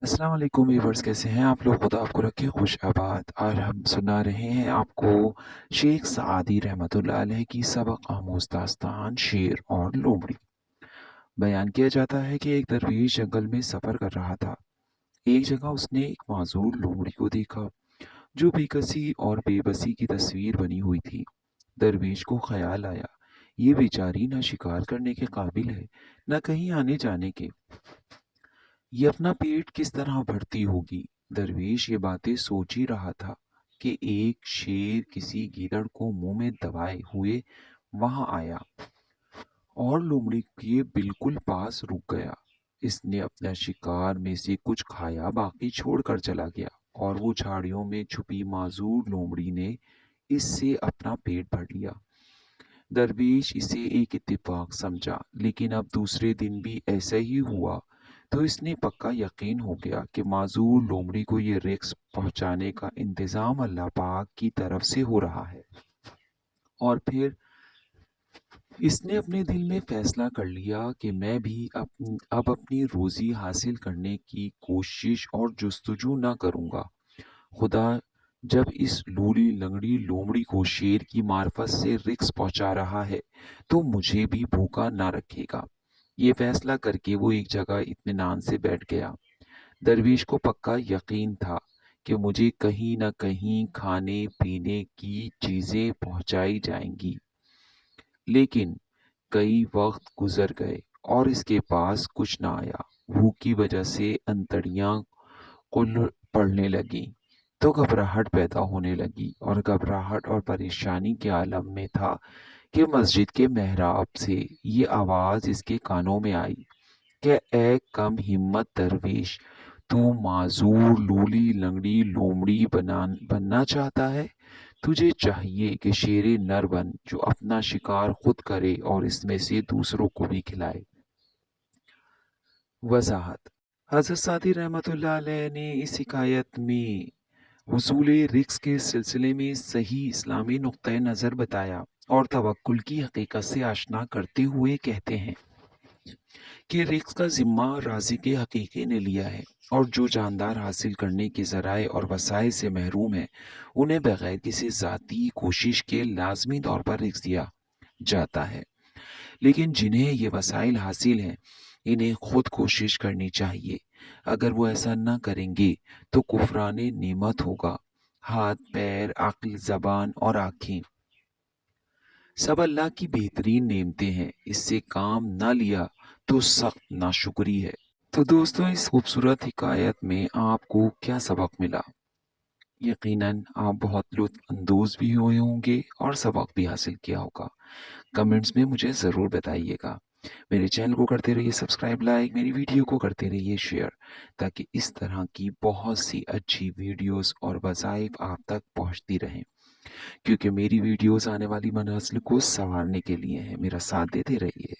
अस्सलाम वालेकुम व्यूअर्स, कैसे हैं आप लोग? खुदा आपको रखे खुश आबाद। आज हम सुना रहे हैं आपको शेख सादी रहमतुल्लाह अलैह की सबक आमूज़ दास्तान शेर और लोमड़ी। बयान किया जाता है कि एक दरवेश जंगल में सफ़र कर रहा था। एक जगह उसने एक माजूर लोमड़ी को देखा जो बेकसी और बेबसी की तस्वीर बनी हुई थी। दरवेश को ख्याल आया, ये बेचारी न शिकार करने के काबिल है, न कहीं आने जाने के। ये अपना पेट किस तरह भरती होगी। दरवेश ये बातें सोच ही रहा था कि एक शेर किसी गीदड़ को मुंह में दबाए हुए वहां आया और लोमड़ी के बिल्कुल पास रुक गया। इसने अपना शिकार में से कुछ खाया, बाकी छोड़कर चला गया और वो झाड़ियों में छुपी माजूर लोमड़ी ने इससे अपना पेट भर लिया। दरवेश इसे एक इत्तेफाक समझा, लेकिन अब दूसरे दिन भी ऐसा ही हुआ तो इसने पक्का यकीन हो गया कि माजूर लोमड़ी को ये रिस्क पहुंचाने का इंतजाम अल्लाह पाक की तरफ से हो रहा है। और फिर इसने अपने दिल में फैसला कर लिया कि मैं भी अब अपनी रोजी हासिल करने की कोशिश और जुस्तजू ना करूंगा। खुदा जब इस लूली लंगड़ी लोमड़ी को शेर की मार्फत से रिक्स पहुंचा रहा है तो मुझे भी भूखा ना रखेगा। ये फैसला करके वो एक जगह इत्मीनान से बैठ गया। दरवेश को पक्का यकीन था कि मुझे कहीं न कहीं खाने पीने की चीजें पहुंचाई जाएंगी। लेकिन कई वक्त गुजर गए और इसके पास कुछ ना आया। भूख की वजह से अंतड़ियां कुल पड़ने लगी तो घबराहट पैदा होने लगी और घबराहट और परेशानी के आलम में था कि मस्जिद के मेहराब से ये आवाज इसके कानों में आई कि ए कम हिम्मत दरवेश, तू माजूर लूली लंगड़ी लोमड़ी बनना चाहता है। तुझे चाहिए कि शेरे नर बन जो अपना शिकार खुद करे और इसमें से दूसरों को भी खिलाए। वजाहत। हजरत सादी रहमतुल्लाह अलैह ने इस हिकायत में हुसूल रिस्क के सिलसिले में सही इस्लामी नुक्ता नज़र बताया और तवक्कुल की हकीकत से आशना करते हुए कहते हैं कि रिस्क का जिम्मा राज़िक हकीकी ने लिया है और जो जानदार हासिल करने के ज़राए और वसाइल से महरूम है उन्हें बगैर किसी ज़ाती कोशिश के लाजमी तौर पर रिस्क दिया जाता है। लेकिन जिन्हें ये वसाइल हासिल हैं इन्हें खुद कोशिश करनी चाहिए। अगर वो ऐसा ना करेंगे तो कुफरान नेमत होगा। हाथ पैर अक्ल जबान और आँखें सब अल्लाह की बेहतरीन नेमतें हैं, इससे काम ना लिया तो सख्त नाशुक्री है। तो दोस्तों, इस खूबसूरत हिकायत में आपको क्या सबक मिला? यकीनन आप बहुत लुत्फ अंदोज भी हुए होंगे और सबक भी हासिल किया होगा। कमेंट्स में मुझे ज़रूर बताइएगा। मेरे चैनल को करते रहिए सब्सक्राइब, लाइक, मेरी वीडियो को करते रहिए शेयर, ताकि इस तरह की बहुत सी अच्छी वीडियोस और वज़ाइफ आप तक पहुंचती रहें। क्योंकि मेरी वीडियोस आने वाली नस्ल को संवारने के लिए हैं। मेरा साथ देते रहिए।